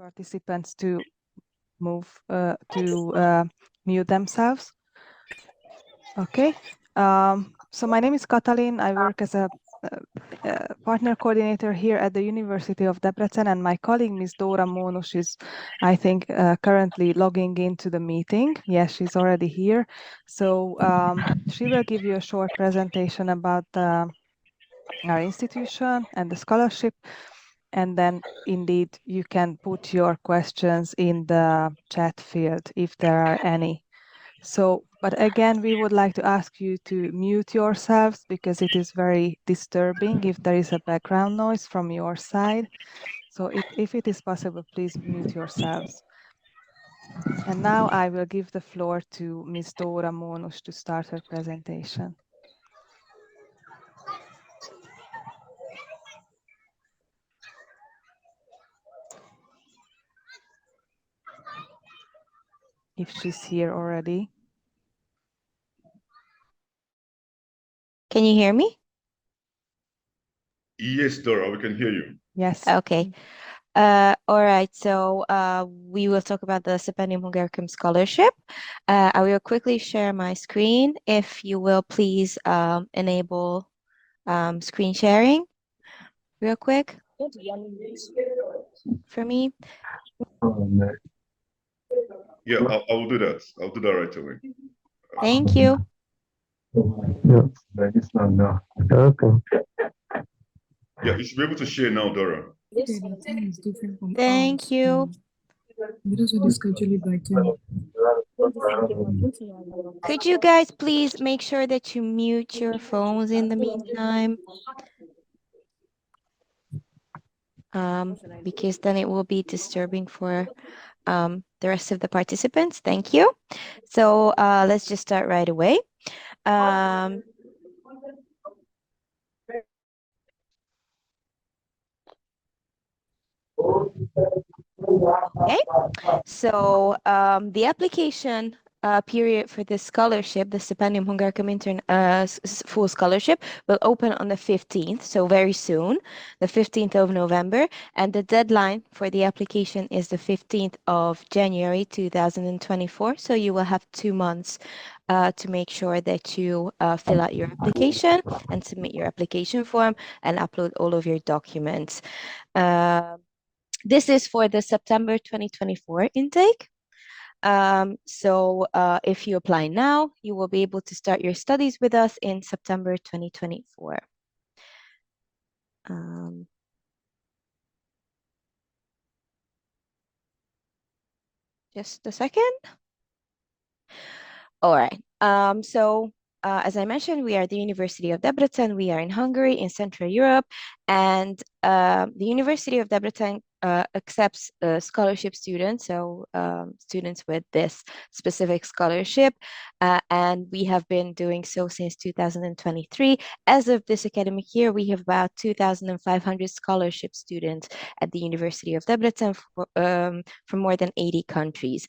participants to mute themselves. Okay. So my name is Katalin. I work as a partner coordinator here at the University of Debrecen, and my colleague Ms. Dora Mónos is, I think, currently logging into the meeting. Yes, she's already here. So she will give you a short presentation about our institution and the scholarship, and then indeed you can put your questions in the chat field if there are any. So, but again, we would like to ask you to mute yourselves because it is very disturbing if there is a background noise from your side. So if it is possible, please mute yourselves. And now I will give the floor to Ms. Dora Mónos to start her presentation. If she's here already. Can you hear me? Yes, Dora, we can hear you. Yes. Okay. All right. So we will talk about the Stipendium Hungarian Scholarship. I will quickly share my screen. If you will please enable screen sharing real quick for me. Yeah, I will do that. I'll do that right away. Thank you. Yeah, you should be able to share now, Dora. Thank you. Could you guys please make sure that you mute your phones in the meantime? Because then it will be disturbing for the rest of the participants. Thank you. So let's just start right away. Okay, so the application period for this scholarship, the Stipendium Hungarium full scholarship, will open on the 15th, so very soon, the 15th of November, and the deadline for the application is the 15th of January 2024, so you will have 2 months to make sure that you fill out your application and submit your application form and upload all of your documents. This is for the September 2024 intake. So if you apply now, you will be able to start your studies with us in September 2024. Just a second. All right. As I mentioned, we are the University of Debrecen. We are in Hungary, in Central Europe, and the University of Debrecen accepts scholarship students, so students with this specific scholarship, and we have been doing so since 2023. As of this academic year, we have about 2,500 scholarship students at the University of Debrecen from more than 80 countries.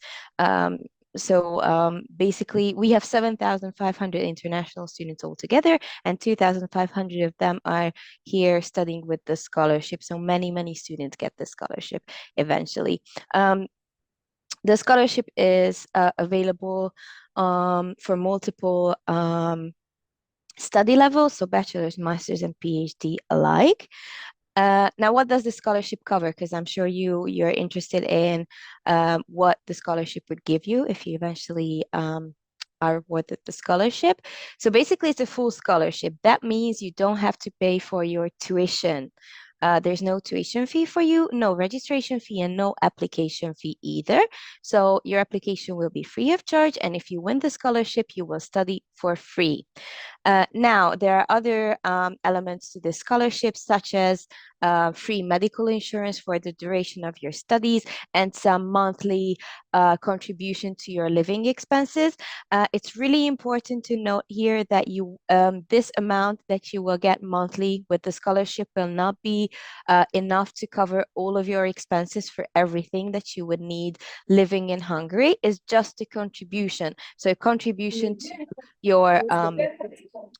Basically, we have 7,500 international students altogether, and 2,500 of them are here studying with the scholarship. So many students get the scholarship eventually. The scholarship is available for multiple study levels, so bachelor's, master's, and PhD alike. Now, what does the scholarship cover? Because I'm sure you're interested in what the scholarship would give you if you eventually are awarded the scholarship. So basically, it's a full scholarship. That means you don't have to pay for your tuition. There's no tuition fee for you, no registration fee, and no application fee either. So your application will be free of charge, and if you win the scholarship, you will study for free. Now, there are other elements to this scholarship, such as free medical insurance for the duration of your studies and some monthly contribution to your living expenses. It's really important to note here that this amount that you will get monthly with the scholarship will not be enough to cover all of your expenses for everything that you would need living in Hungary. Is just a contribution. So a contribution to your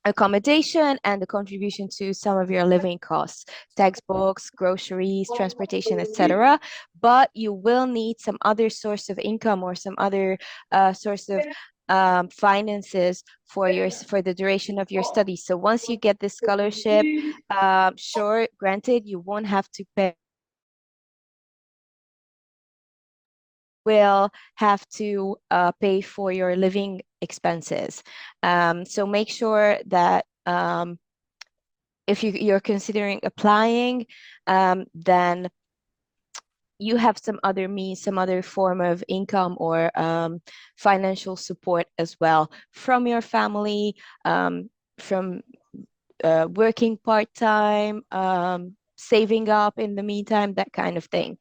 accommodation and the contribution to some of your living costs, textbooks, groceries, transportation, etc. But you will need some other source of income or some other source of finances for the duration of your study. So once you get this scholarship, sure, granted, you won't have to pay. Will have to pay for your living expenses. So make sure that if you're considering applying, then you have some other means, some other form of income or financial support as well from your family, from working part-time, saving up in the meantime, that kind of thing.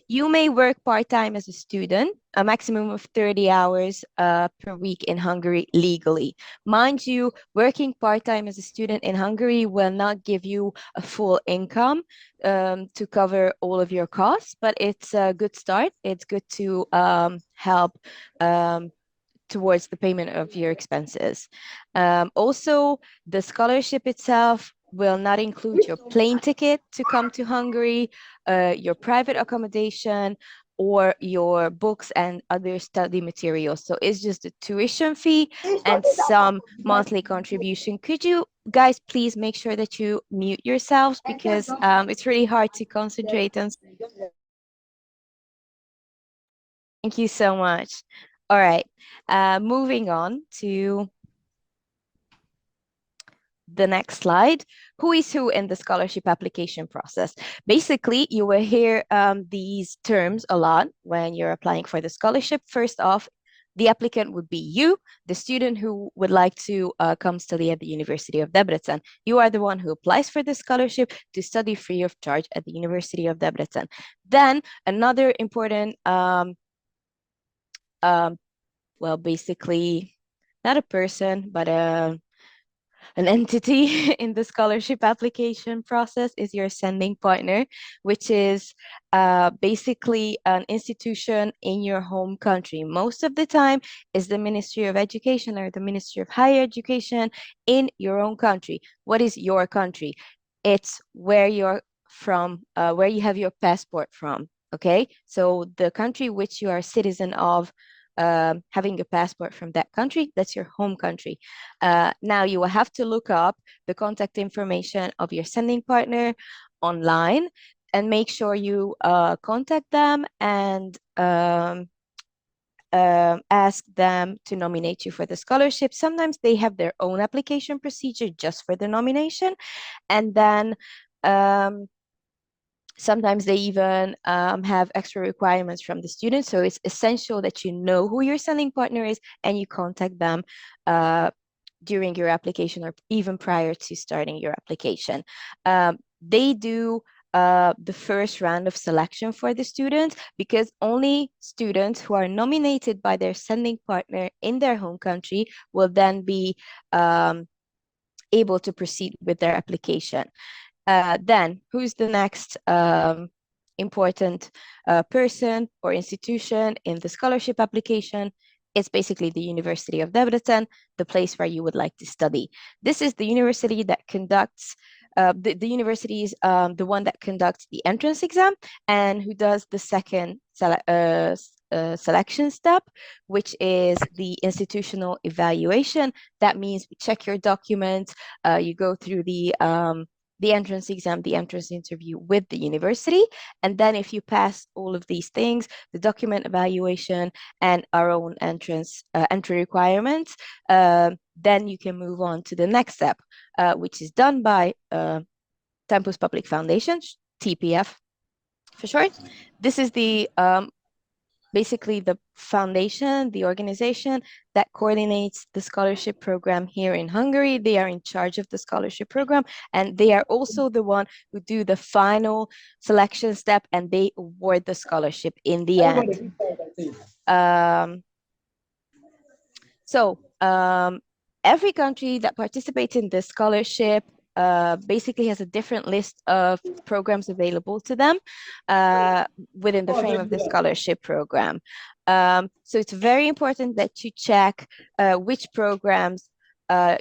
You may work part-time as a student, a maximum of 30 hours per week in Hungary legally. Mind you, working part-time as a student in Hungary will not give you a full income to cover all of your costs, but it's a good start. It's good to help towards the payment of your expenses. Also, the scholarship itself will not include your plane ticket to come to Hungary, your private accommodation, or your books and other study materials. So it's just a tuition fee and some monthly contribution. Could you guys please make sure that you mute yourselves because it's really hard to concentrate on. Thank you so much. All right, moving on to the next slide. Who is who in the scholarship application process? Basically, you will hear these terms a lot when you're applying for the scholarship. First off, the applicant would be you, the student who would like to come study at the University of Debrecen. You are the one who applies for the scholarship to study free of charge at the University of Debrecen. Then another important well, basically not a person, but an entity in the scholarship application process is your sending partner, which is basically an institution in your home country. Most of the time is the Ministry of Education or the Ministry of Higher Education in your own country. What is your country? It's where you're from, where you have your passport from. Okay, so the country which you are a citizen of, having a passport from that country, that's your home country. Now you will have to look up the contact information of your sending partner online and make sure you contact them and ask them to nominate you for the scholarship. Sometimes they have their own application procedure just for the nomination. And then sometimes they even have extra requirements from the students. So it's essential that you know who your sending partner is and you contact them during your application or even prior to starting your application. They do the first round of selection for the students because only students who are nominated by their sending partner in their home country will then be able to proceed with their application. Then, who's the next important person or institution in the scholarship application? It's basically the University of Debrecen, the place where you would like to study. This is the university that conducts, the university is the one that conducts the entrance exam and who does the second selection step, which is the institutional evaluation. That means we check your documents, you go through the entrance exam, the entrance interview with the university. And then if you pass all of these things, the document evaluation and our own entrance entry requirements, then you can move on to the next step, which is done by Tempus Public Foundation, TPF for short. This is the basically the foundation, the organization that coordinates the scholarship program here in Hungary. They are in charge of the scholarship program, and they are also the one who do the final selection step, and they award the scholarship in the end. Every country that participates in this scholarship basically has a different list of programs available to them within the frame of the scholarship program. So it's very important that you check which programs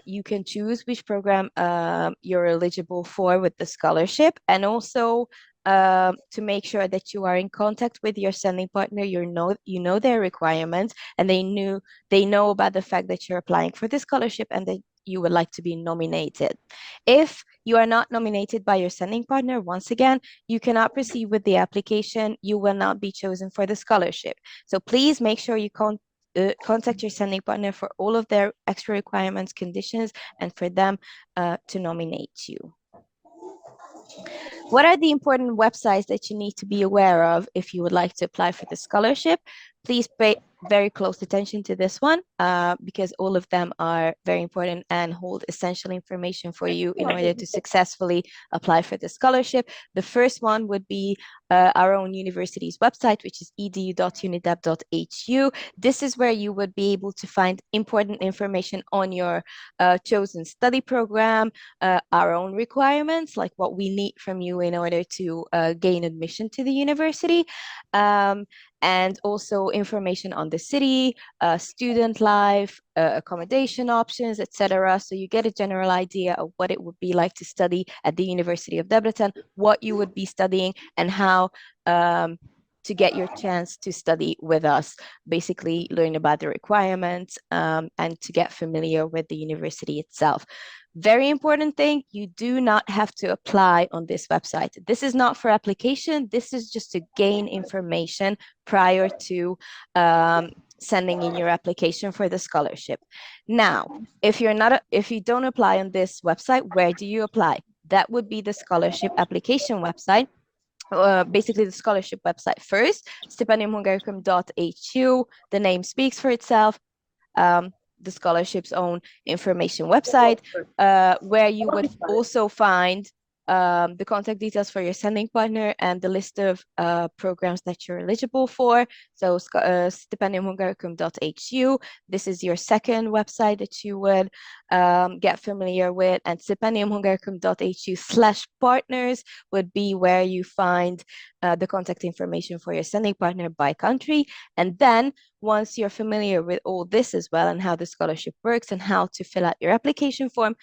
you can choose which program you're eligible for with the scholarship, and also to make sure that you are in contact with your sending partner. You know their requirements, and they know about the fact that you're applying for the scholarship and that you would like to be nominated. If you are not nominated by your sending partner, once again, you cannot proceed with the application. You will not be chosen for the scholarship. So please make sure you contact your sending partner for all of their extra requirements, conditions, and for them to nominate you. What are the important websites that you need to be aware of if you would like to apply for the scholarship? Please pay very close attention to this one because all of them are very important and hold essential information for you in order to successfully apply for the scholarship. The first one would be our own university's website, which is edu.unidep.hu. This is where you would be able to find important information on your chosen study program, our own requirements, like what we need from you in order to gain admission to the university, and also information on the city, student life, accommodation options, etc. So you get a general idea of what it would be like to study at the University of Debrecen, what you would be studying, and how to get your chance to study with us, basically learn about the requirements and to get familiar with the university itself. Very important thing, you do not have to apply on this website. This is not for application. This is just to gain information prior to sending in your application for the scholarship. Now, if you don't apply on this website, where do you apply? That would be the scholarship application website. Basically the scholarship website first, stipendiumhungaricum.hu. The name speaks for itself. The scholarship's own information website, where you would also find the contact details for your sending partner and the list of programs that you're eligible for. So stipendiumhungaricum.hu, this is your second website that you would get familiar with, and stipendiumhungaricum.hu/partners would be where you find the contact information for your sending partner by country. And then once you're familiar with all this as well and how the scholarship works and how to fill out your application form,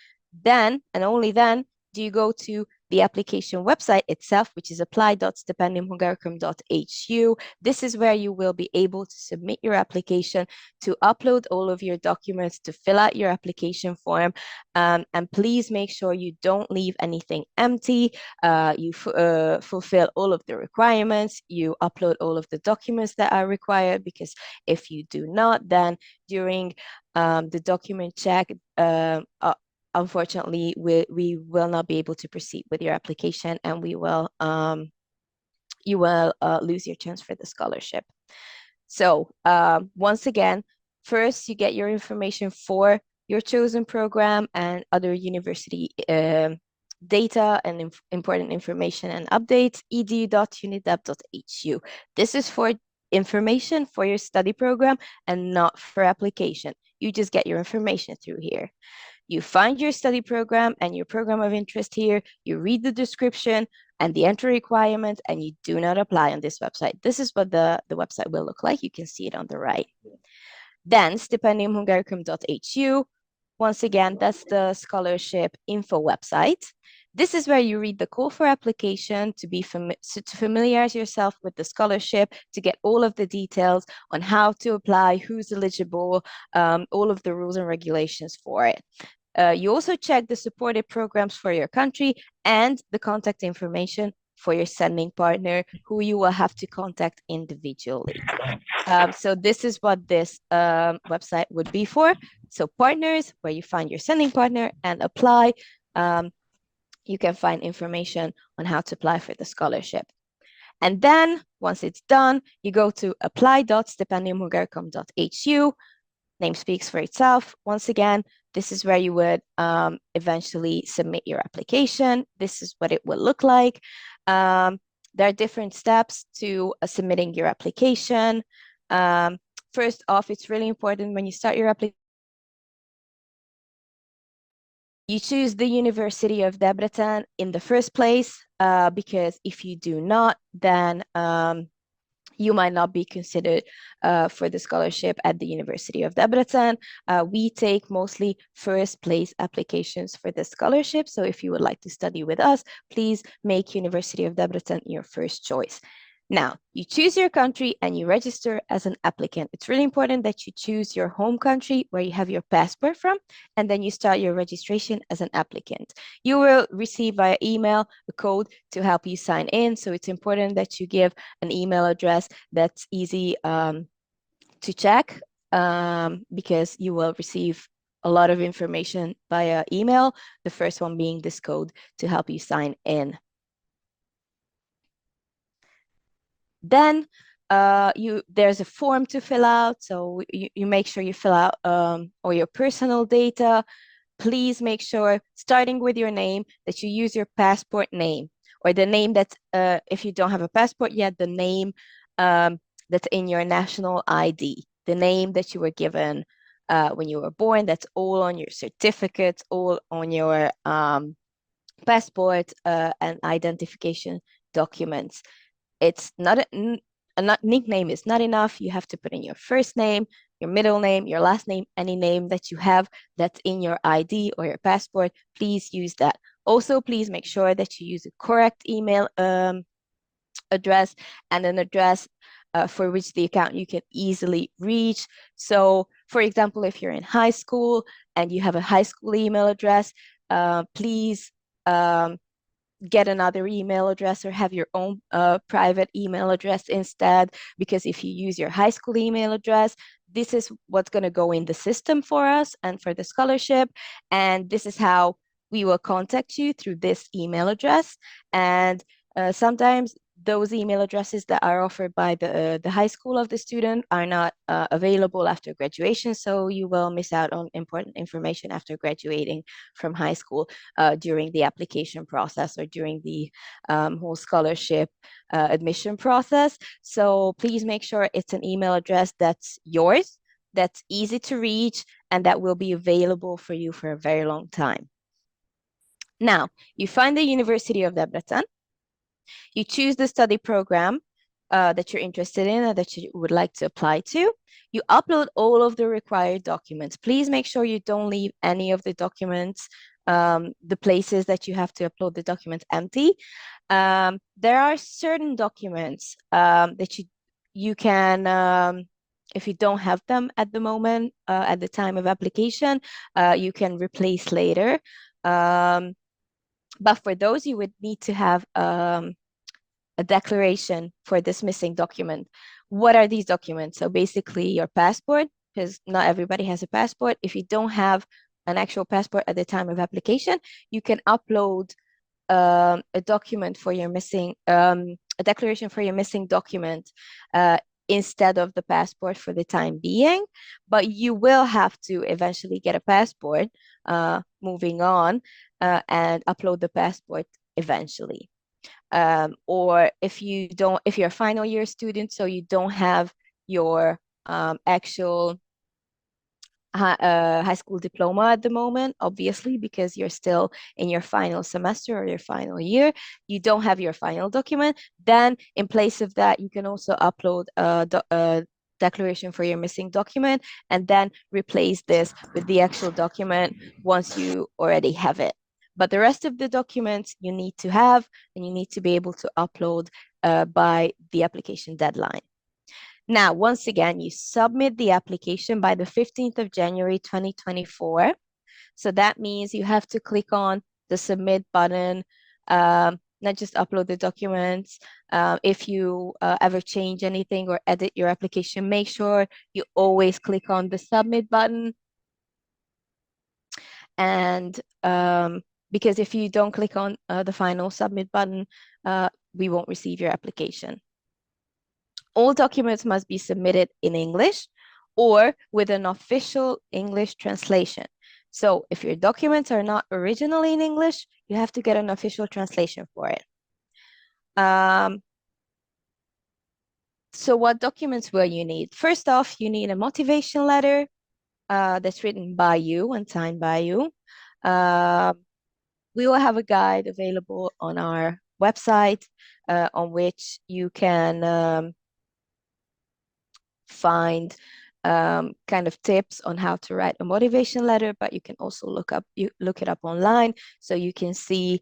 then and only then do you go to the application website itself, which is apply.stipendiumhungaricum.hu. This is where you will be able to submit your application, to upload all of your documents, to fill out your application form. And please make sure you don't leave anything empty. You fulfill all of the requirements. You upload all of the documents that are required, because if you do not, then during the document check, unfortunately, we will not be able to proceed with your application, and you will lose your chance for the scholarship. So once again, first you get your information for your chosen program and other university data and important information and updates, edu.unidep.hu. This is for information for your study program and not for application. You just get your information through here. You find your study program and your program of interest here, you read the description and the entry requirements, and you do not apply on this website. This is what the website will look like. You can see it on the right. Then stipendiumhungaricum.hu. Once again, that's the scholarship info website. This is where you read the call for application to familiarize yourself with the scholarship, to get all of the details on how to apply, who's eligible, all of the rules and regulations for it. You also check the supported programs for your country and the contact information for your sending partner, who you will have to contact individually. So this is what this website would be for. So partners, where you find your sending partner, and apply. You can find information on how to apply for the scholarship. And then once it's done, you go to apply.stipendiumhungaricum.hu. Name speaks for itself. Once again, this is where you would eventually submit your application. This is what it will look like. There are different steps to submitting your application. First off, it's really important when you start your application, you choose the University of Debrecen in the first place, because if you do not, then you might not be considered for the scholarship at the University of Debrecen. We take mostly first place applications for the scholarship. So if you would like to study with us, please make University of Debrecen your first choice. Now, you choose your country and you register as an applicant. It's really important that you choose your home country where you have your passport from, and then you start your registration as an applicant. You will receive via email a code to help you sign in. So it's important that you give an email address that's easy to check because you will receive a lot of information via email. The first one being this code to help you sign in. Then there's a form to fill out. So you make sure you fill out all your personal data. Please make sure, starting with your name, that you use your passport name or the name that's, if you don't have a passport yet, the name that's in your national ID, the name that you were given when you were born. That's all on your certificates, all on your passport and identification documents. It's not a nickname is not enough. You have to put in your first name, your middle name, your last name, any name that you have that's in your ID or your passport. Please use that. Also, please make sure that you use a correct email address and an address for which the account you can easily reach. So, for example, if you're in high school and you have a high school email address, please get another email address or have your own private email address instead, because if you use your high school email address, this is what's going to go in the system for us and for the scholarship, and this is how we will contact you through this email address. And sometimes those email addresses that are offered by the high school of the student are not available after graduation, so you will miss out on important information after graduating from high school during the application process or during the whole scholarship admission process. So please make sure it's an email address that's yours, that's easy to reach, and that will be available for you for a very long time. Now, you find the University of Debrecen, you choose the study program that you're interested in or that you would like to apply to. You upload all of the required documents. Please make sure you don't leave any of the documents, the places that you have to upload the documents empty. There are certain documents that you can, if you don't have them at the moment, at the time of application, you can replace later. But for those, you would need to have a declaration for this missing document. What are these documents? So basically your passport, because not everybody has a passport. If you don't have an actual passport at the time of application, you can upload a document for your missing, a declaration for your missing document instead of the passport for the time being. But you will have to eventually get a passport moving on and upload the passport eventually. Or if you're a final year student, so you don't have your actual high school diploma at the moment, obviously, because you're still in your final semester or your final year, you don't have your final document, then in place of that, you can also upload a declaration for your missing document and then replace this with the actual document once you already have it. But the rest of the documents you need to have and you need to be able to upload by the application deadline. Now, once again, you submit the application by the 15th of January 2024. So that means you have to click on the submit button, not just upload the documents. If you ever change anything or edit your application, make sure you always click on the submit button. And because if you don't click on the final submit button, we won't receive your application. All documents must be submitted in English or with an official English translation. So if your documents are not originally in English, you have to get an official translation for it. So what documents will you need? First off, you need a motivation letter that's written by you and signed by you. We will have a guide available on our website on which you can find kind of tips on how to write a motivation letter, but you can also look it up online, so you can see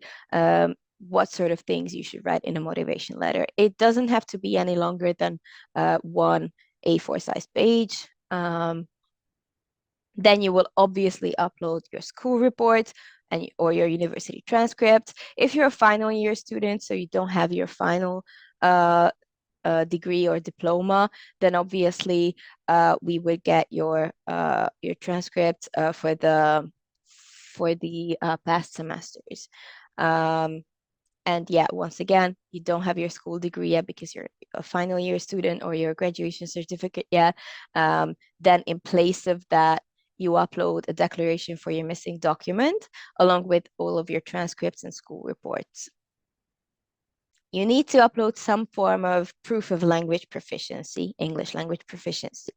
what sort of things you should write in a motivation letter. It doesn't have to be any longer than one A4 size page. Then you will obviously upload your school reports or your university transcripts. If you're a final year student, so you don't have your final degree or diploma, then obviously we would get your transcript for the past semesters. And yeah, once again, you don't have your school degree yet because you're a final year student or your graduation certificate yet. Then in place of that, you upload a declaration for your missing document along with all of your transcripts and school reports. You need to upload some form of proof of language proficiency, English language proficiency.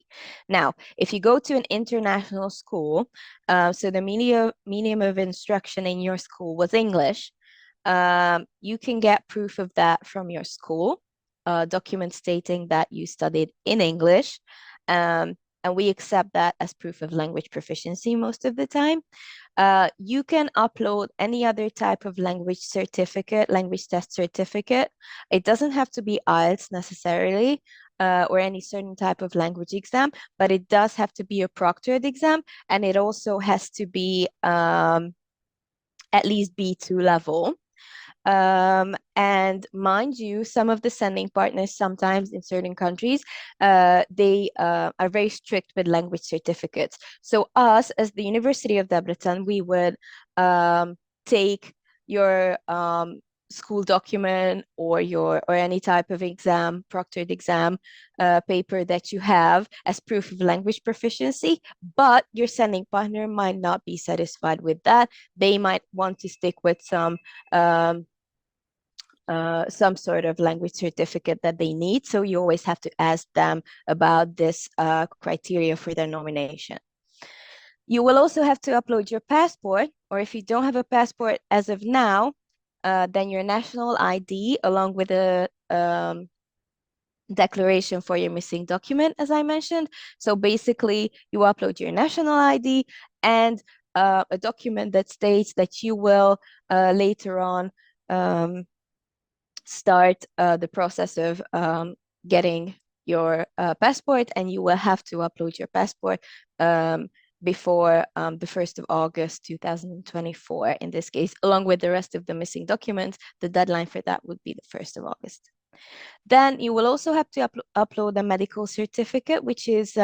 Now, if you go to an international school, so the medium of instruction in your school was English, you can get proof of that from your school, document stating that you studied in English, and we accept that as proof of language proficiency most of the time. You can upload any other type of language certificate, language test certificate. It doesn't have to be IELTS necessarily, or any certain type of language exam, but it does have to be a proctored exam, and it also has to be at least B2 level. And mind you, some of the sending partners, sometimes in certain countries, they are very strict with language certificates. So us, as the University of Debrecen, we would take your school document or any type of exam, proctored exam paper that you have as proof of language proficiency, but your sending partner might not be satisfied with that. They might want to stick with some sort of language certificate that they need. So you always have to ask them about this criteria for their nomination. You will also have to upload your passport, or if you don't have a passport as of now, then your national ID along with a declaration for your missing document, as I mentioned. So basically, you upload your national ID and a document that states that you will later on start the process of getting your passport, and you will have to upload your passport before the 1st of August 2024 in this case, along with the rest of the missing documents. The deadline for that would be the 1st of August. Then you will also have to upload a medical certificate, which is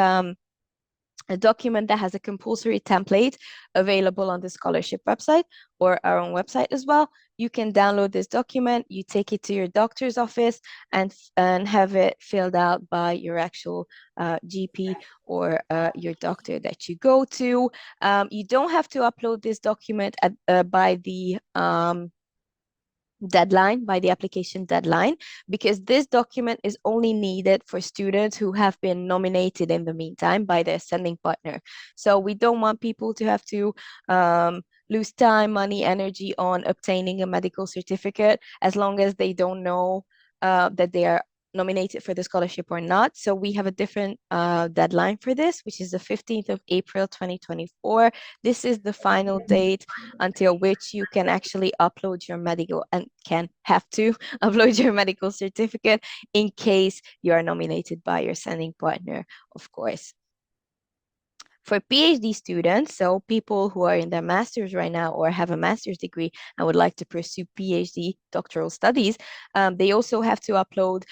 a document that has a compulsory template available on the scholarship website or our own website as well. You can download this document, you take it to your doctor's office and have it filled out by your actual GP or your doctor that you go to. You don't have to upload this document by the deadline, by the application deadline, because this document is only needed for students who have been nominated in the meantime by their sending partner. So we don't want people to have to lose time, money, energy on obtaining a medical certificate as long as they don't know that they are nominated for the scholarship or not. So we have a different deadline for this, which is the 15th of April 2024. This is the final date until which you can actually upload your medical and have to upload your medical certificate in case you are nominated by your sending partner, of course. For PhD students, so people who are in their master's right now or have a master's degree and would like to pursue PhD doctoral studies, they also have to upload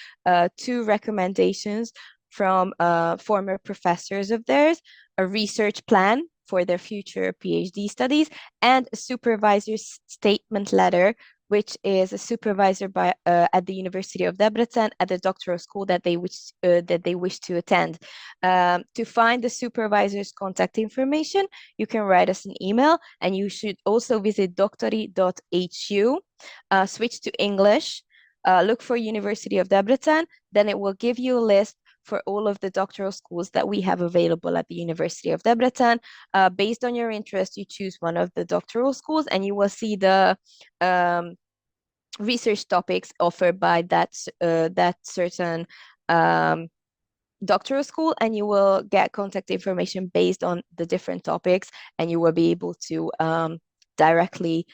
2 recommendations from former professors of theirs, a research plan for their future PhD studies, and a supervisor's statement letter, which is a supervisor at the University of Debrecen at the doctoral school that they wish to attend. To find the supervisor's contact information, you can write us an email, and you should also visit doctory.hu, switch to English, look for University of Debrecen, then it will give you a list for all of the doctoral schools that we have available at the University of Debrecen. Based on your interest, you choose one of the doctoral schools and you will see the research topics offered by that certain doctoral school, and you will get contact information based on the different topics, and you will be able to directly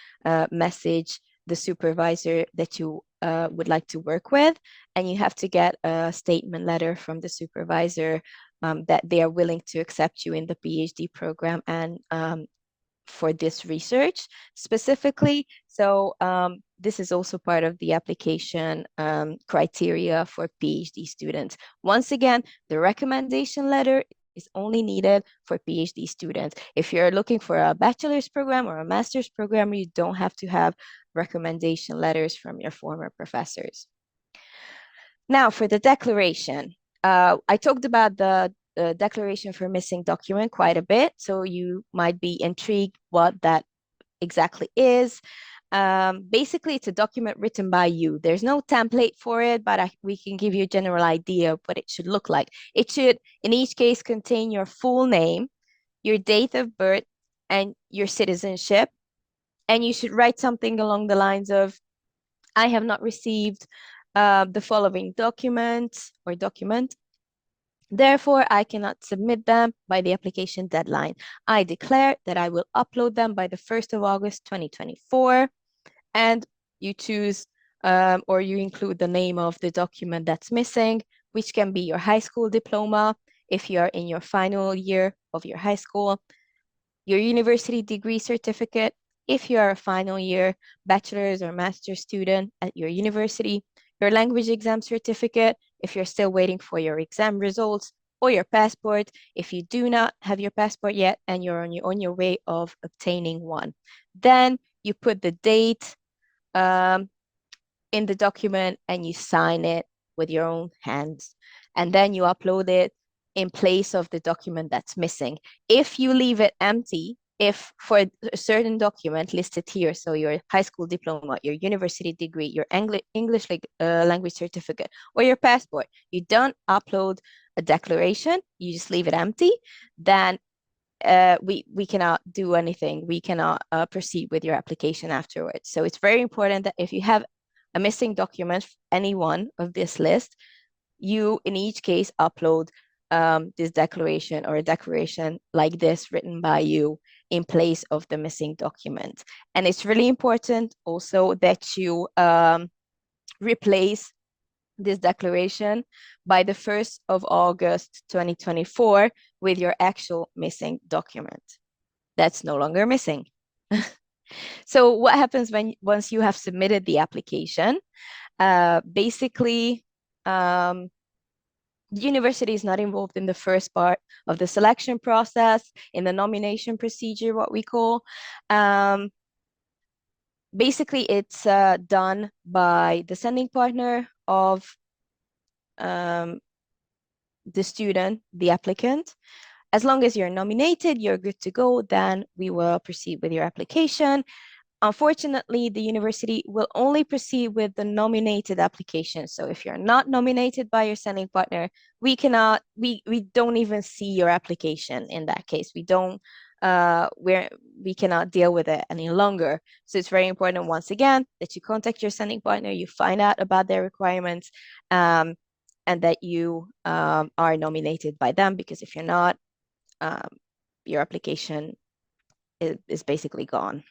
message the supervisor that you would like to work with, and you have to get a statement letter from the supervisor that they are willing to accept you in the PhD program and for this research specifically. So this is also part of the application criteria for PhD students. Once again, the recommendation letter is only needed for PhD students. If you're looking for a bachelor's program or a master's program, you don't have to have recommendation letters from your former professors. Now for the declaration. I talked about the declaration for missing document quite a bit, so you might be intrigued what that exactly is. Basically, it's a document written by you. There's no template for it, but we can give you a general idea of what it should look like. It should, in each case, contain your full name, your date of birth, and your citizenship. And you should write something along the lines of, I have not received the following document. Therefore, I cannot submit them by the application deadline. I declare that I will upload them by the 1st of August, 2024. And you choose or you include the name of the document that's missing, which can be your high school diploma if you are in your final year of your high school, your university degree certificate if you are a final year bachelor's or master's student at your university, your language exam certificate if you're still waiting for your exam results, or your passport if you do not have your passport yet and you're on your way of obtaining one. Then you put the date in the document and you sign it with your own hands. And then you upload it in place of the document that's missing. If you leave it empty, if for a certain document listed here, so your high school diploma, your university degree, your English language certificate, or your passport, you don't upload a declaration, you just leave it empty, then we cannot do anything. We cannot proceed with your application afterwards. So it's very important that if you have a missing document, any one of this list, you in each case upload this declaration or a declaration like this written by you in place of the missing document. And it's really important also that you replace this declaration by the 1st of August 2024 with your actual missing document. That's no longer missing. So what happens once you have submitted the application? Basically, the university is not involved in the first part of the selection process, in the nomination procedure, what we call. Basically, it's done by the sending partner of the student, the applicant. As long as you're nominated, you're good to go, then we will proceed with your application. Unfortunately, the university will only proceed with the nominated application. So if you're not nominated by your sending partner, we don't even see your application in that case. We cannot deal with it any longer. So it's very important, once again, that you contact your sending partner, you find out about their requirements, and that you are nominated by them, because if you're not, your application is basically gone.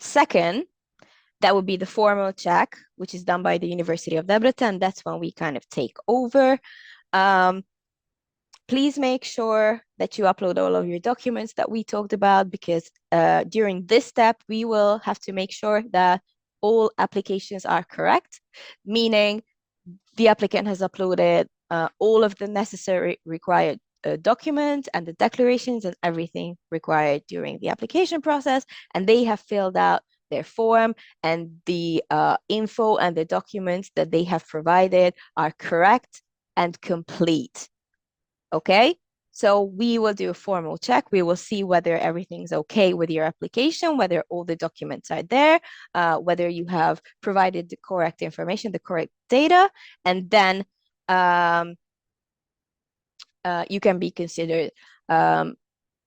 Second, that would be the formal check, which is done by the University of Debrecen. That's when we kind of take over. Please make sure that you upload all of your documents that we talked about, because during this step, we will have to make sure that all applications are correct, meaning the applicant has uploaded all of the necessary required documents and the declarations and everything required during the application process, and they have filled out their form, and the info and the documents that they have provided are correct and complete. Okay, so we will do a formal check. We will see whether everything's okay with your application, whether all the documents are there, whether you have provided the correct information, the correct data, and then you can be considered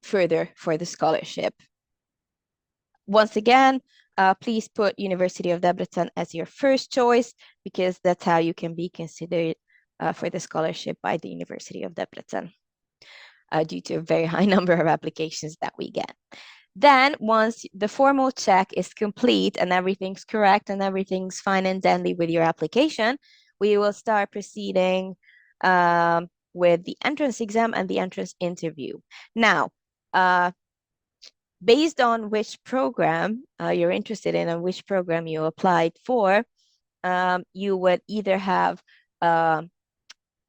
further for the scholarship. Once again, please put University of Debrecen as your first choice, because that's how you can be considered for the scholarship by the University of Debrecen, due to a very high number of applications that we get. Then once the formal check is complete and everything's correct and everything's fine and dandy with your application, we will start proceeding with the entrance exam and the entrance interview. Now, based on which program you're interested in and which program you applied for, you would either have an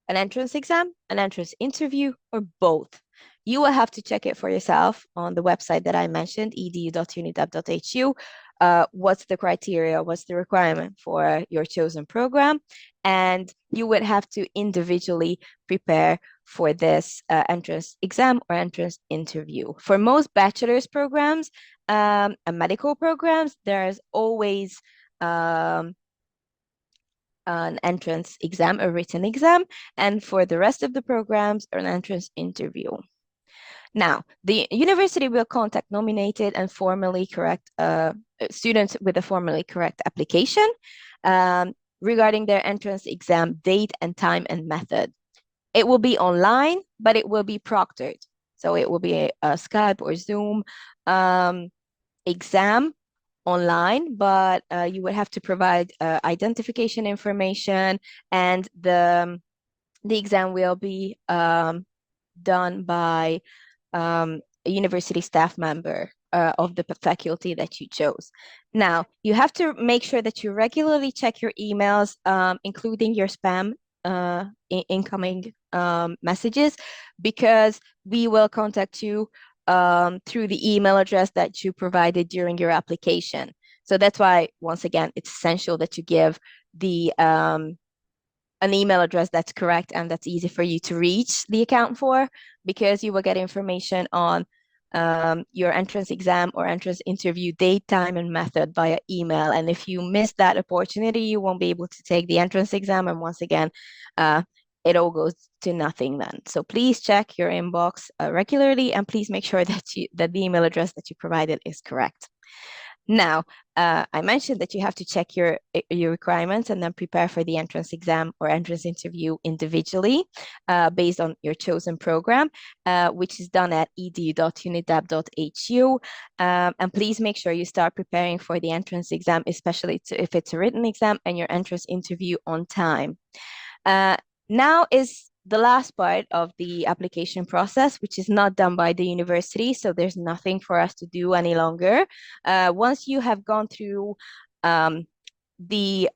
entrance exam, an entrance interview, or both. You will have to check it for yourself on the website that I mentioned, edu.unideb.hu. What's the criteria, what's the requirement for your chosen program? And you would have to individually prepare for this entrance exam or entrance interview. For most bachelor's programs and medical programs, there's always an entrance exam, a written exam, and for the rest of the programs, an entrance interview. Now, the university will contact nominated and formally correct students with a formally correct application regarding their entrance exam date and time and method. It will be online, but it will be proctored. So it will be a Skype or Zoom exam online, but you would have to provide identification information, and the exam will be done by a university staff member of the faculty that you chose. Now, you have to make sure that you regularly check your emails, including your spam incoming messages, because we will contact you through the email address that you provided during your application. So that's why, once again, it's essential that you give the an email address that's correct and that's easy for you to reach the account for, because you will get information on your entrance exam or entrance interview date, time, and method via email. And if you miss that opportunity, you won't be able to take the entrance exam. And once again, it all goes to nothing then. So please check your inbox regularly, and please make sure that the email address that you provided is correct. Now, I mentioned that you have to check your requirements and then prepare for the entrance exam or entrance interview individually based on your chosen program, which is done at edu.unideb.hu. And please make sure you start preparing for the entrance exam, especially if it's a written exam, and your entrance interview on time. Now is the last part of the application process, which is not done by the university, so there's nothing for us to do any longer. Once you have gone through the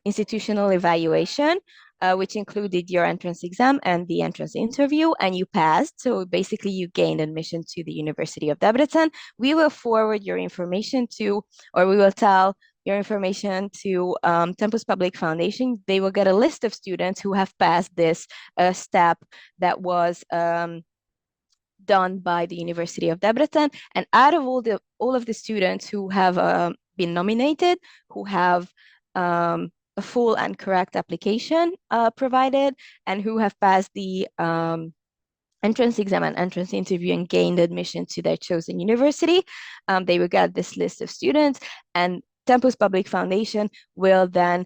institutional evaluation, which included your entrance exam and the entrance interview, and you passed, so basically you gained admission to the University of Debrecen, we will forward your information to, or we will tell your information to Tempus Public Foundation. They will get a list of students who have passed this step that was done by the University of Debrecen. And out of all of the students who have been nominated, who have a full and correct application provided, and who have passed the entrance exam and entrance interview and gained admission to their chosen university, they will get this list of students, and Tempus Public Foundation will then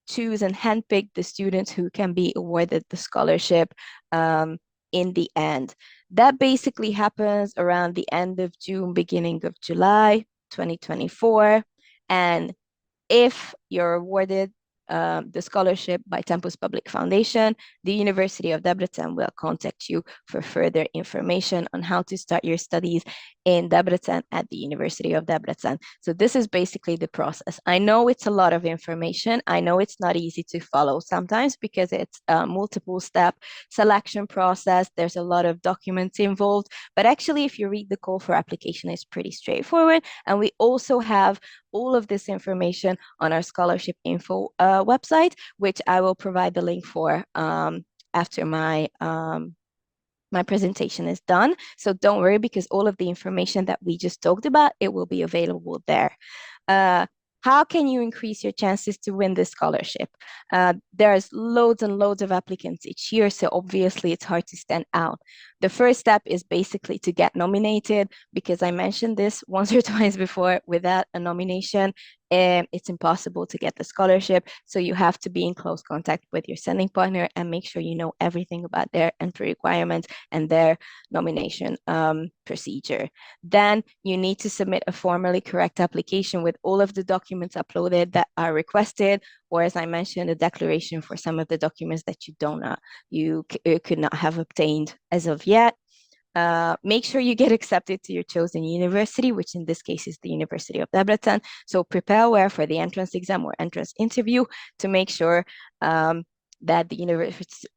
choose and handpick the students who can be awarded the scholarship in the end. That basically happens around the end of June, beginning of July 2024. And if you're awarded the scholarship by Tempus Public Foundation, the University of Debrecen will contact you for further information on how to start your studies in Debrecen at the University of Debrecen. So this is basically the process. I know it's a lot of information. I know it's not easy to follow sometimes because it's a multiple step selection process. There's a lot of documents involved, but actually if you read the call for application, it's pretty straightforward. And we also have all of this information on our scholarship info website, which I will provide the link for after my my presentation is done. So don't worry, because all of the information that we just talked about, it will be available there. How can you increase your chances to win this scholarship? There's loads and loads of applicants each year, so obviously it's hard to stand out. The first step is basically to get nominated, because I mentioned this once or twice before, without a nomination, it's impossible to get the scholarship. So you have to be in close contact with your sending partner and make sure you know everything about their entry requirements and their nomination procedure. Then you need to submit a formally correct application with all of the documents uploaded that are requested, or as I mentioned, a declaration for some of the documents that you could not have obtained as of yet. Make sure you get accepted to your chosen university, which in this case is the University of Debrecen. So prepare well for the entrance exam or entrance interview to make sure that the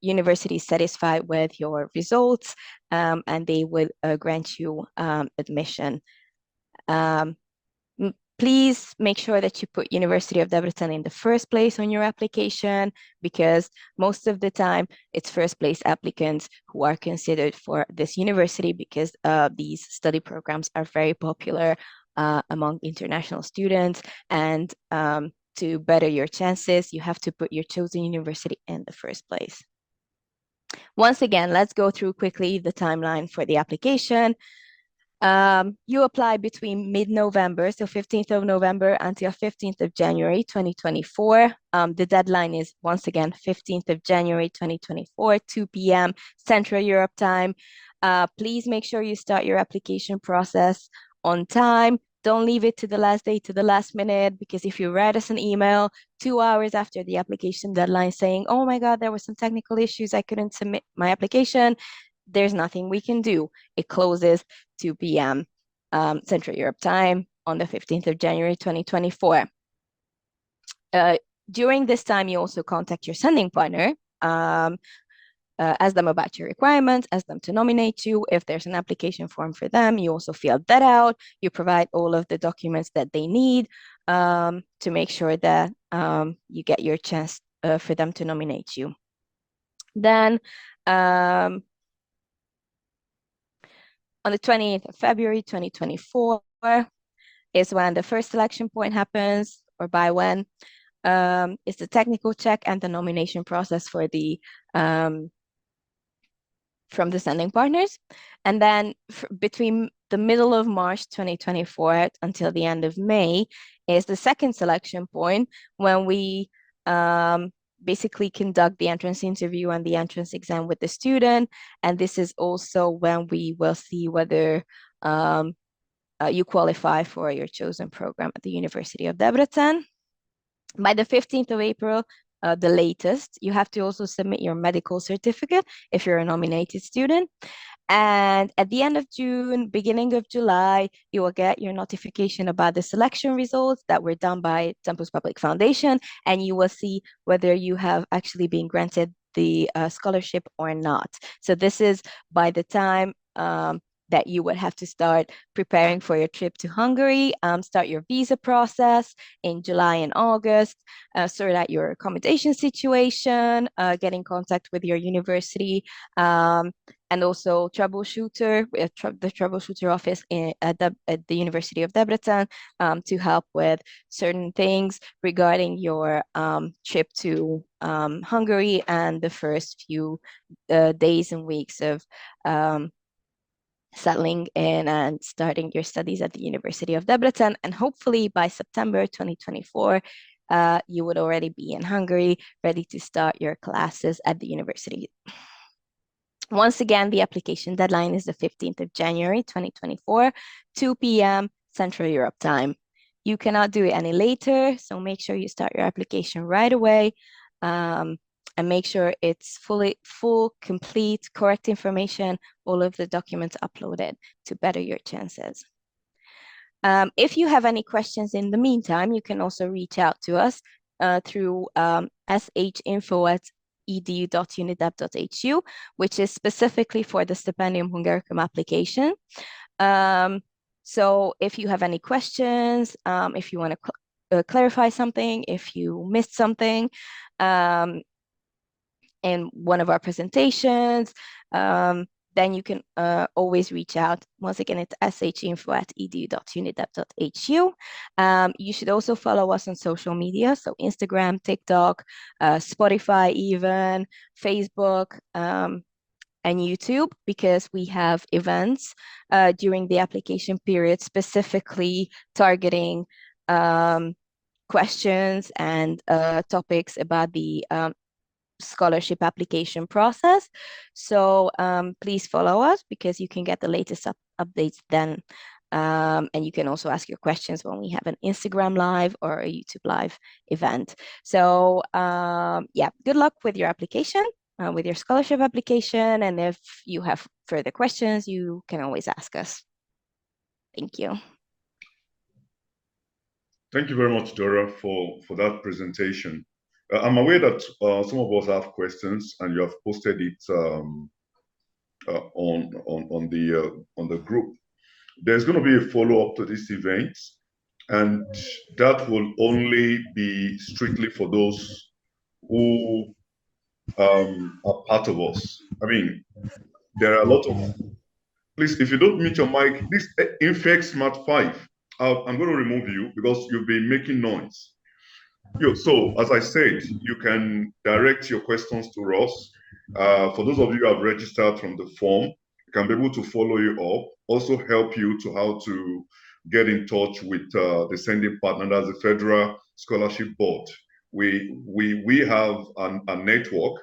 university is satisfied with your results, and they will grant you admission. Please make sure that you put University of Debrecen in the first place on your application, because most of the time it's first place applicants who are considered for this university, because these study programs are very popular among international students. And to better your chances, you have to put your chosen university in the first place. Once again, let's go through quickly the timeline for the application. You apply between mid-November, so 15th of November until 15th of January, 2024. The deadline is once again 15th of January, 2024, 2 p.m. Central Europe time. Please make sure you start your application process on time. Don't leave it to the last day, to the last minute, because if you write us an email 2 hours after the application deadline saying, oh my God, there were some technical issues, I couldn't submit my application, there's nothing we can do. It closes 2 p.m. Central Europe time on the 15th of January, 2024. During this time, you also contact your sending partner, ask them about your requirements, ask them to nominate you. If there's an application form for them, you also fill that out. You provide all of the documents that they need to make sure that you get your chance for them to nominate you. Then on the 20th of February, 2024 is when the first selection point happens, or by when. It's the technical check and the nomination process for the from the sending partners. And then between the middle of March 2024 until the end of May is the second selection point, when we basically conduct the entrance interview and the entrance exam with the student. And this is also when we will see whether you qualify for your chosen program at the University of Debrecen. By the 15th of April, the latest, you have to also submit your medical certificate if you're a nominated student. And at the end of June, beginning of July, you will get your notification about the selection results that were done by Tempus Public Foundation, and you will see whether you have actually been granted the scholarship or not. So this is by the time that you would have to start preparing for your trip to Hungary, start your visa process in July and August, sort out your accommodation situation, get in contact with your university, and also troubleshooter, the troubleshooter office at the University of Debrecen to help with certain things regarding your trip to Hungary and the first few days and weeks of settling in and starting your studies at the University of Debrecen. And hopefully by September 2024, you would already be in Hungary, ready to start your classes at the university. Once again, the application deadline is the 15th of January, 2024, 2 p.m. Central Europe time. You cannot do it any later, so make sure you start your application right away. And make sure it's full, complete, correct information, all of the documents uploaded to better your chances. If you have any questions in the meantime, you can also reach out to us through shinfo@edu.unidep.hu, which is specifically for the Stipendium Hungaricum application. So if you have any questions, if you want to clarify something, if you missed something, in one of our presentations, then you can always reach out. Once again, it's shinfo@edu.unidep.hu. You should also follow us on social media, so Instagram, TikTok, Spotify even, Facebook, and YouTube, because we have events during the application period specifically targeting questions and topics about the scholarship application process. So please follow us because you can get the latest updates then. And you can also ask your questions when we have an Instagram live or a YouTube live event. So yeah, good luck with your application, with your scholarship application. And if you have further questions, you can always ask us. Thank you. Thank you very much, Dora, for that presentation. I'm aware that some of us have questions, and you have posted it on the group. There's going to be a follow-up to this event, and that will only be strictly for those who are part of us. I mean, there are a lot of. Please, if you don't mute your mic, this infects Smart 5. I'm going to remove you because you've been making noise. So, as I said, you can direct your questions to Ross. For those of you who have registered from the form, we can be able to follow you up, also help you to how to get in touch with the sending partner, that's the Federal Scholarship Board. We have a network.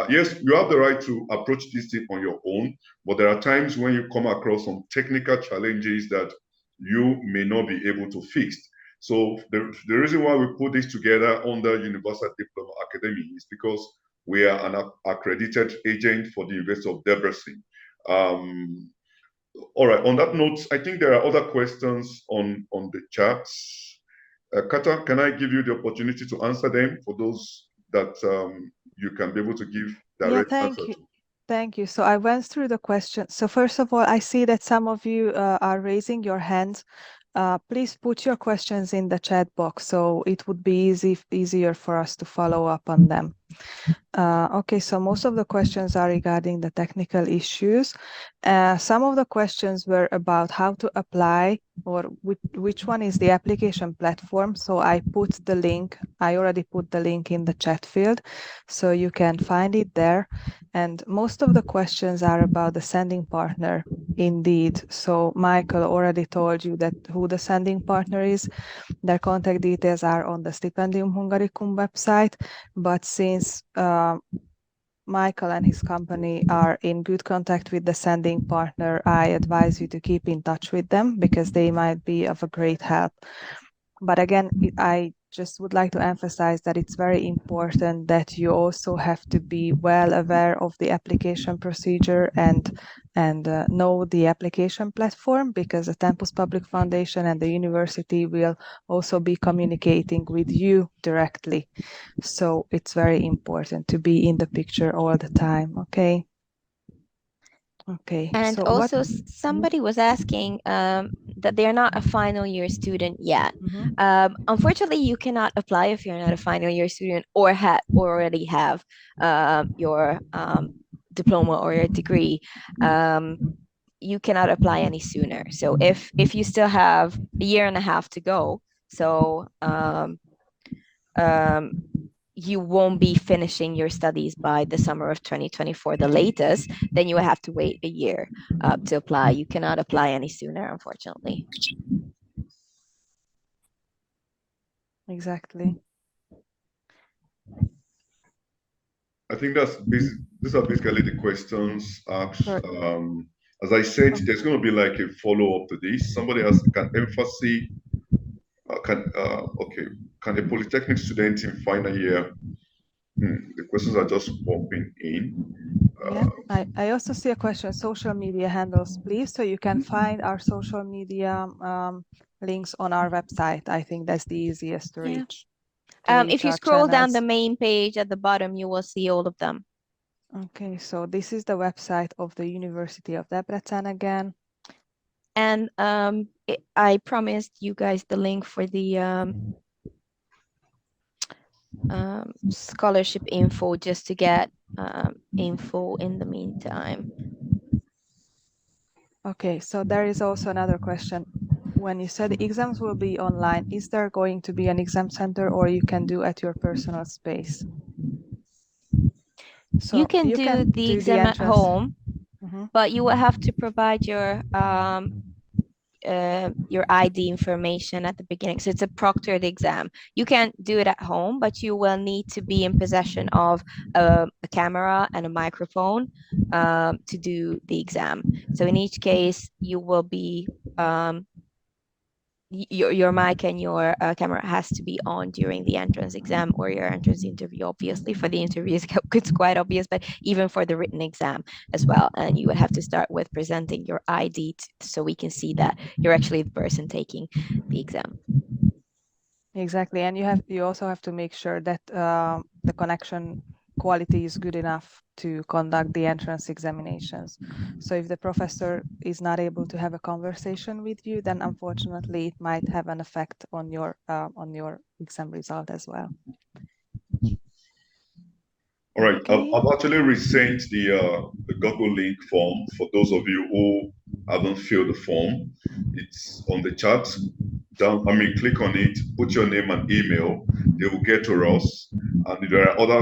Yes, you have the right to approach this thing on your own, but there are times when you come across some technical challenges that you may not be able to fix. So the reason why we put this together under Universal Diploma Academy is because we are an accredited agent for the University of Debrecen. All right, on that note, I think there are other questions on the chats. Kata, can I give you the opportunity to answer them for those that you can be able to give direct answer to? Thank you. So I went through the questions. So first of all, I see that some of you are raising your hands. Please put your questions in the chat box so it would be easier for us to follow up on them. Okay, so most of the questions are regarding the technical issues. Some of the questions were about how to apply or which one is the application platform. So I already put the link in the chat field, so you can find it there. And most of the questions are about the sending partner indeed. So Michael already told you that who the sending partner is. Their contact details are on the Stipendium Hungaricum website, but since Michael and his company are in good contact with the sending partner, I advise you to keep in touch with them because they might be of a great help. But again, I just would like to emphasize that it's very important that you also have to be well aware of the application procedure and know the application platform, because the Tempus Public Foundation and the university will also be communicating with you directly. So it's very important to be in the picture all the time, okay? Okay. And so also somebody was asking that they're not a final year student yet. Unfortunately, you cannot apply if you're not a final year student or already have your diploma or your degree. You cannot apply any sooner. So if you still have a year and a half to go, so you won't be finishing your studies by the summer of 2024, the latest, then you will have to wait a year to apply. You cannot apply any sooner, unfortunately. Exactly. I think these are basically the questions asked. As I said, there's going to be like a follow-up to this. Somebody asked, can emphasis can a polytechnic student in final year? The questions are just popping in. Yeah, I also see a question, social media handles, please. So you can find our social media links on our website. I think that's the easiest to reach. If you scroll down the main page at the bottom, you will see all of them. Okay, so this is the website of the University of Debrecen again. And I promised you guys the link for the scholarship info just to get info in the meantime. Okay, so there is also another question. When you said exams will be online, is there going to be an exam center or you can do at your personal space? So you can do the exam at home, but you will have to provide your your ID information at the beginning. So it's a proctored exam. You can do it at home, but you will need to be in possession of a camera and a microphone to do the exam. So in each case, you will be your mic and your camera has to be on during the entrance exam or your entrance interview. Obviously, for the interviews, it's quite obvious, but even for the written exam as well. And you would have to start with presenting your ID so we can see that you're actually the person taking the exam. Exactly, and you also have to make sure that the connection quality is good enough to conduct the entrance examinations. So if the professor is not able to have a conversation with you, then unfortunately it might have an effect on your exam result as well. All right, Okay. I've actually resent the Google link form for those of you who haven't filled the form. It's on the chat. Click on it, put your name and email. They will get to us. And there are other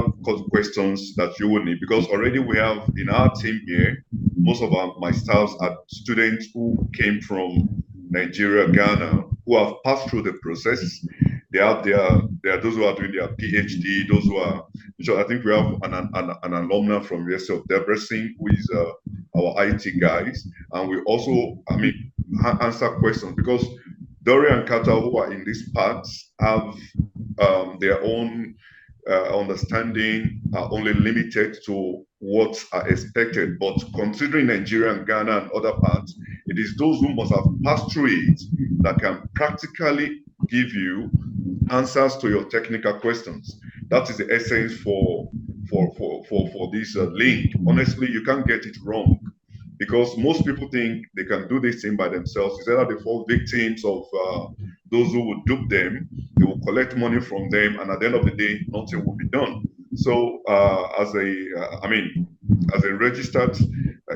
questions that you will need because already we have in our team here, most of my staffs are students who came from Nigeria, Ghana, who have passed through the process. There are those who are doing their PhD, those who are. So I think we have an alumna from University of Debrecen who is our IT guys, and we also, answer questions because Dory and Kata, who are in these parts, have their own understanding, are only limited to what are expected. But considering Nigeria and Ghana and other parts, it is those who must have passed through it that can practically give you answers to your technical questions. That is the essence for this link. Honestly, you can't get it wrong because most people think they can do this thing by themselves. It's either they fall victims of those who will dupe them, they will collect money from them, and at the end of the day, nothing will be done. So, as a registered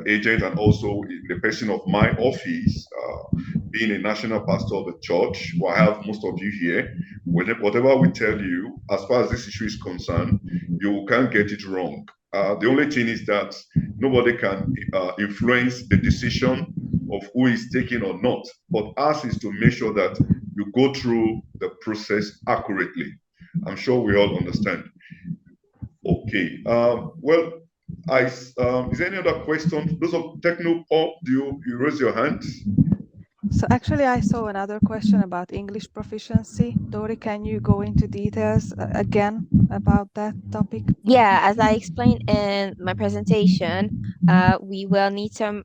agent, and also in the person of my office, being a national pastor of the church, where I have most of you here, whatever we tell you, as far as this issue is concerned, you can't get it wrong. The only thing is that nobody can influence the decision of who is taking or not. But ours is to make sure that you go through the process accurately. I'm sure we all understand. Okay. Is there any other question? Those of Techno Pop, do you raise your hand? So actually, I saw another question about English proficiency. Dori, can you go into details again about that topic? Yeah, as I explained in my presentation, we will need some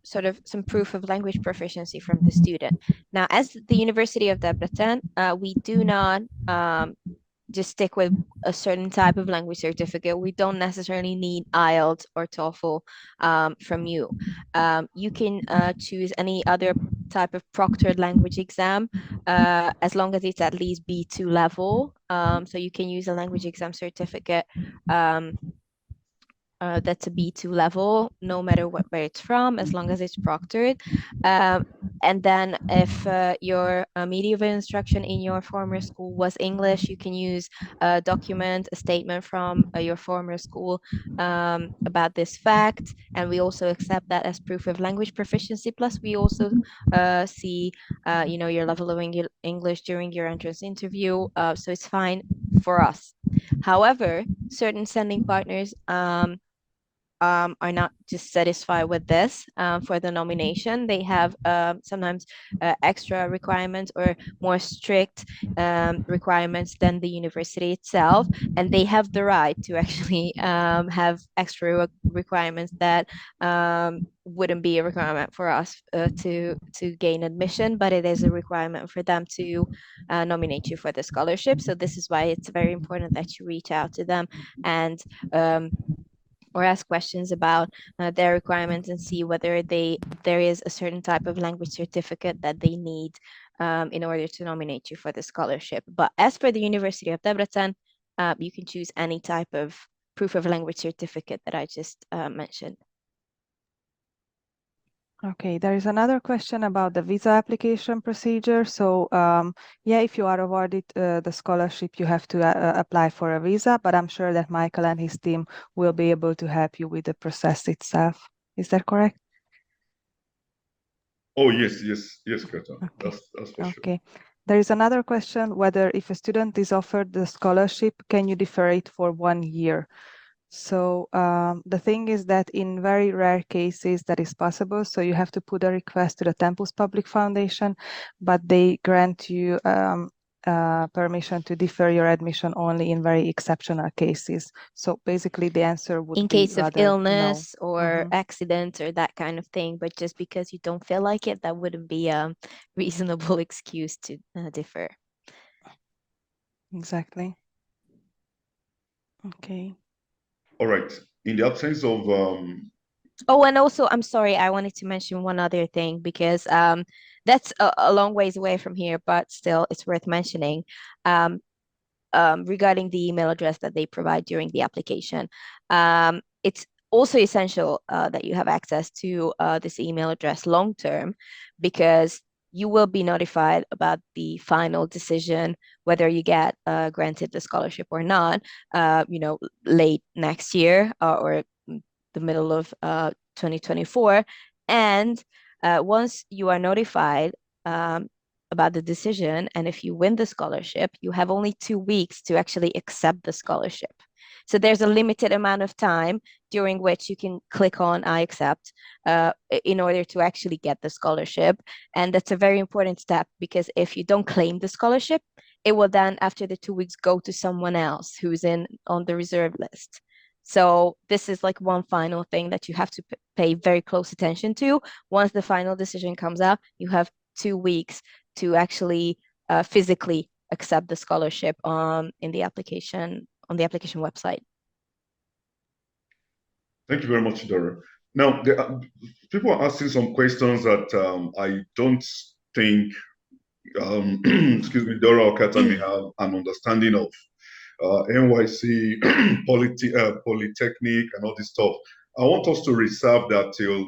some proof of language proficiency from the student. Now, as the University of Debrecen, we do not just stick with a certain type of language certificate. We don't necessarily need IELTS or TOEFL from you. You can choose any other type of proctored language exam as long as it's at least B2 level. So you can use a language exam certificate that's a B2 level, no matter where it's from, as long as it's proctored. And then if your media of instruction in your former school was English, you can use a document, a statement from your former school about this fact. And we also accept that as proof of language proficiency. Plus, we also see, your level of English during your entrance interview. So it's fine for us. However, certain sending partners are not just satisfied with this for the nomination. They have sometimes extra requirements or more strict requirements than the university itself, and they have the right to actually have extra requirements that wouldn't be a requirement for us to gain admission, but it is a requirement for them to nominate you for the scholarship. So this is why it's very important that you reach out to them and or ask questions about their requirements and see whether there is a certain type of language certificate that they need in order to nominate you for the scholarship. But as for the University of Debrecen, you can choose any type of proof of language certificate that I just mentioned. Okay, there is another question about the visa application procedure. So if you are awarded the scholarship, you have to apply for a visa, but I'm sure that Michael and his team will be able to help you with the process itself. Is that correct? Oh, yes, Kata. Okay. That's for sure. Okay. There is another question whether if a student is offered the scholarship, can you defer it for 1 year? So the thing is that in very rare cases that is possible. So you have to put a request to the Tempus Public Foundation, but they grant you permission to defer your admission only in very exceptional cases. So basically the answer would In be case of rather no. illness or accident or that kind of thing, but just because you don't feel like it, that wouldn't be a reasonable excuse to defer. Exactly. Okay. All right. In the absence of Oh, and also, I'm sorry, I wanted to mention one other thing because that's a long ways away from here, but still, it's worth mentioning. Um, regarding the email address that they provide during the application. It's also essential that you have access to this email address long term because you will be notified about the final decision, whether you get granted the scholarship or not, late next year or the middle of 2024. And once you are notified, about the decision. And if you win the scholarship, you have only 2 weeks to actually accept the scholarship. So there's a limited amount of time during which you can click on I accept in order to actually get the scholarship. And that's a very important step because if you don't claim the scholarship, it will then, after the 2 weeks, go to someone else who's on the reserve list. So this is like one final thing that you have to pay very close attention to. Once the final decision comes out, you have 2 weeks to actually physically accept the scholarship on the application website. Thank you very much, Dora. Now, people are asking some questions that I don't think, excuse me, Dora or Kata may have an understanding of. NYC, Polytechnic, and all this stuff. I want us to reserve that till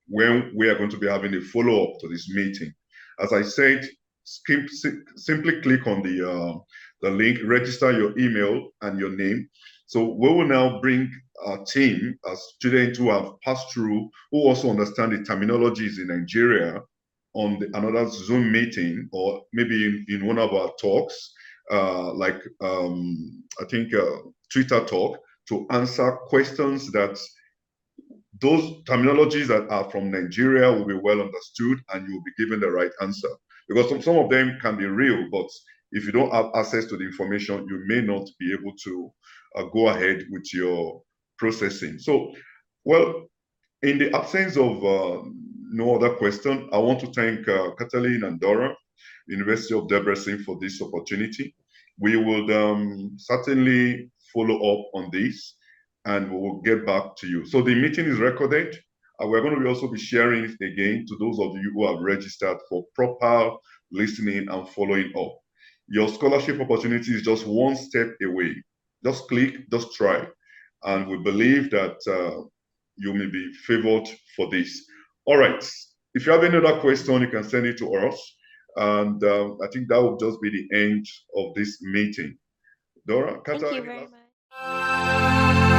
when we are going to be having a follow-up to this meeting. As I said, simply click on the link, register your email and your name. So we will now bring a team, a student who have passed through, who also understand the terminologies in Nigeria on another Zoom meeting or maybe in one of our talks, I think Twitter talk, to answer questions that those terminologies that are from Nigeria will be well understood and you will be given the right answer. Because some of them can be real, but if you don't have access to the information, you may not be able to go ahead with your processing. So, well, in the absence of no other question, I want to thank Kathleen and Dora, University of Debrecen, for this opportunity. We will certainly follow up on this and we will get back to you. So the meeting is recorded. We're going to also be sharing it again to those of you who have registered for proper listening and following up. Your scholarship opportunity is just one step away. Just click, just try. And we believe that you may be favored for this. All right. If you have any other question, you can send it to us. And I think that will just be the end of this meeting. Dora, Kata, Thank you very much.